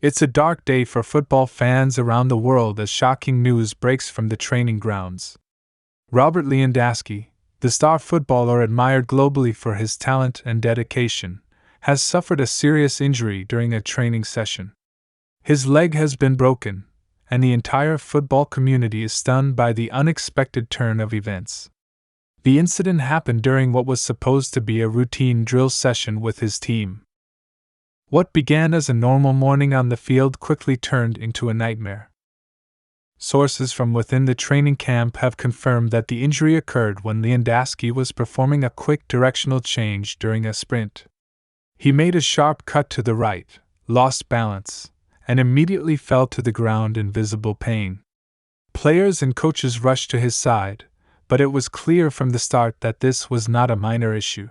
It's a dark day for football fans around the world as shocking news breaks from the training grounds. Robert Lewandowski, the star footballer admired globally for his talent and dedication, has suffered a serious injury during a training session. His leg has been broken, and the entire football community is stunned by the unexpected turn of events. The incident happened during what was supposed to be a routine drill session with his team. What began as a normal morning on the field quickly turned into a nightmare. Sources from within the training camp have confirmed that the injury occurred when Leondaski was performing a quick directional change during a sprint. He made a sharp cut to the right, lost balance, and immediately fell to the ground in visible pain. Players and coaches rushed to his side, but it was clear from the start that this was not a minor issue.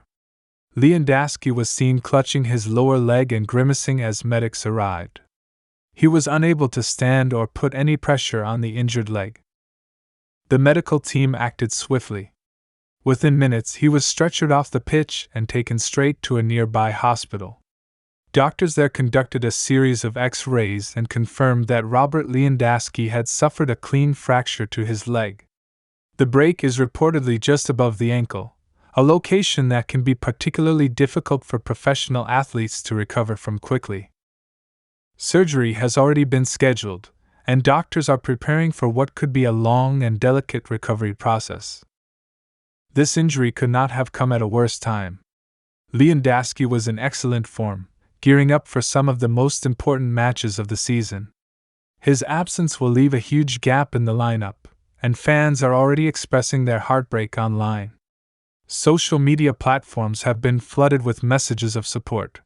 Leondaski was seen clutching his lower leg and grimacing as medics arrived. He was unable to stand or put any pressure on the injured leg. The medical team acted swiftly. Within minutes, he was stretchered off the pitch and taken straight to a nearby hospital. Doctors there conducted a series of X-rays and confirmed that Robert Lewandowski had suffered a clean fracture to his leg. The break is reportedly just above the ankle, a location that can be particularly difficult for professional athletes to recover from quickly. Surgery has already been scheduled, and doctors are preparing for what could be a long and delicate recovery process. This injury could not have come at a worse time. Leondaski was in excellent form, gearing up for some of the most important matches of the season. His absence will leave a huge gap in the lineup, and fans are already expressing their heartbreak online. Social media platforms have been flooded with messages of support,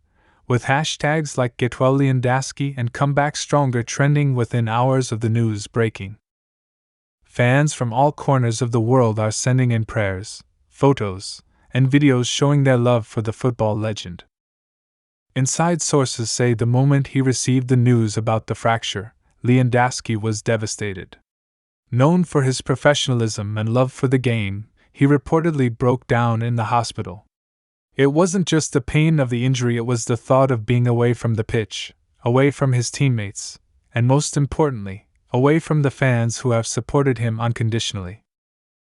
with hashtags like #GetWellLewandowski and Come Back Stronger trending within hours of the news breaking. Fans from all corners of the world are sending in prayers, photos, and videos showing their love for the football legend. Inside sources say the moment he received the news about the fracture, Leondaski was devastated. Known for his professionalism and love for the game, he reportedly broke down in the hospital. It wasn't just the pain of the injury, it was the thought of being away from the pitch, away from his teammates, and most importantly, away from the fans who have supported him unconditionally.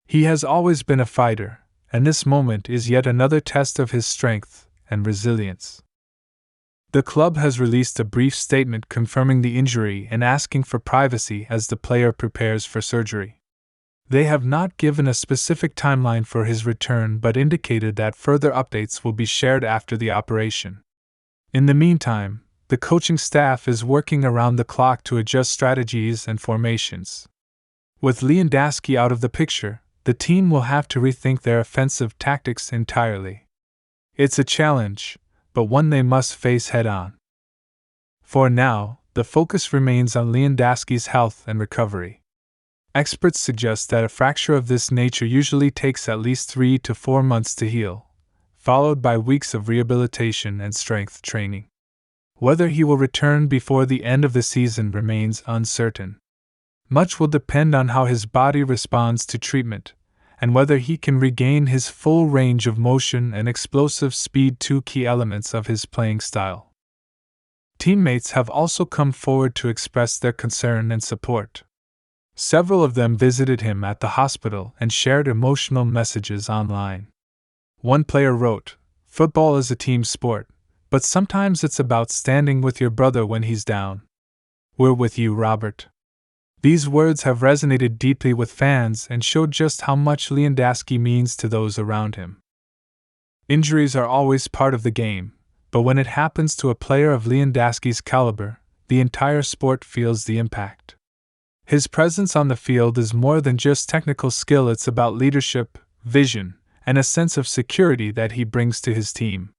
He has always been a fighter, and this moment is yet another test of his strength and resilience. The club has released a brief statement confirming the injury and asking for privacy as the player prepares for surgery. They have not given a specific timeline for his return but indicated that further updates will be shared after the operation. In the meantime, the coaching staff is working around the clock to adjust strategies and formations. With Leondaski out of the picture, the team will have to rethink their offensive tactics entirely. It's a challenge, but one they must face head-on. For now, the focus remains on Leondaski's health and recovery. Experts suggest that a fracture of this nature usually takes at least 3 to 4 months to heal, followed by weeks of rehabilitation and strength training. Whether he will return before the end of the season remains uncertain. Much will depend on how his body responds to treatment, and whether he can regain his full range of motion and explosive speed, two key elements of his playing style. Teammates have also come forward to express their concern and support. Several of them visited him at the hospital and shared emotional messages online. One player wrote, "Football is a team sport, but sometimes it's about standing with your brother when he's down. We're with you, Robert." These words have resonated deeply with fans and showed just how much Leondaski means to those around him. Injuries are always part of the game, but when it happens to a player of Leondaski's caliber, the entire sport feels the impact. His presence on the field is more than just technical skill, it's about leadership, vision, and a sense of security that he brings to his team.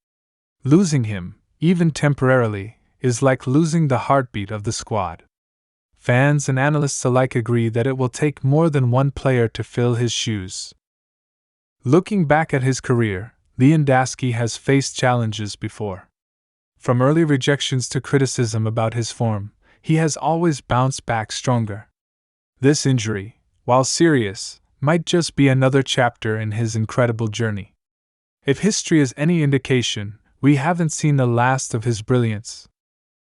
Losing him, even temporarily, is like losing the heartbeat of the squad. Fans and analysts alike agree that it will take more than one player to fill his shoes. Looking back at his career, Leondaski has faced challenges before. From early rejections to criticism about his form, he has always bounced back stronger. This injury, while serious, might just be another chapter in his incredible journey. If history is any indication, we haven't seen the last of his brilliance.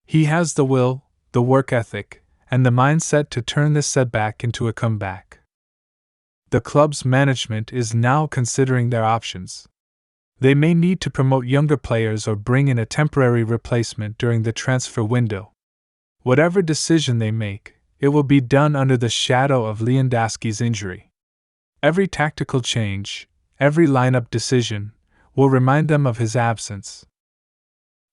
He has the will, the work ethic, and the mindset to turn this setback into a comeback. The club's management is now considering their options. They may need to promote younger players or bring in a temporary replacement during the transfer window. Whatever decision they make, it will be done under the shadow of Leondaski's injury. Every tactical change, every lineup decision, will remind them of his absence.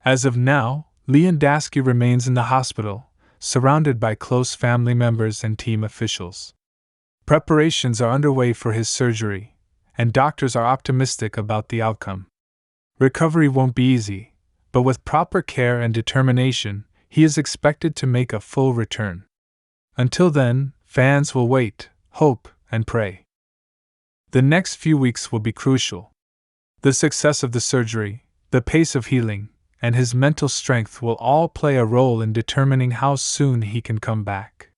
As of now, Leondaski remains in the hospital, surrounded by close family members and team officials. Preparations are underway for his surgery, and doctors are optimistic about the outcome. Recovery won't be easy, but with proper care and determination, he is expected to make a full return. Until then, fans will wait, hope, and pray. The next few weeks will be crucial. The success of the surgery, the pace of healing, and his mental strength will all play a role in determining how soon he can come back.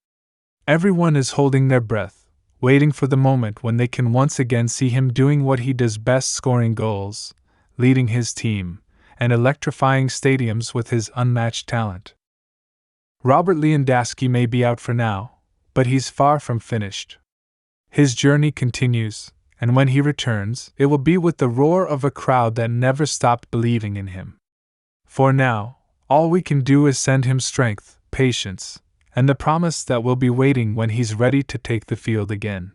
Everyone is holding their breath, waiting for the moment when they can once again see him doing what he does best, scoring goals, leading his team, and electrifying stadiums with his unmatched talent. Robert Lewandowski may be out for now, but he's far from finished. His journey continues, and when he returns, it will be with the roar of a crowd that never stopped believing in him. For now, all we can do is send him strength, patience, and the promise that we'll be waiting when he's ready to take the field again.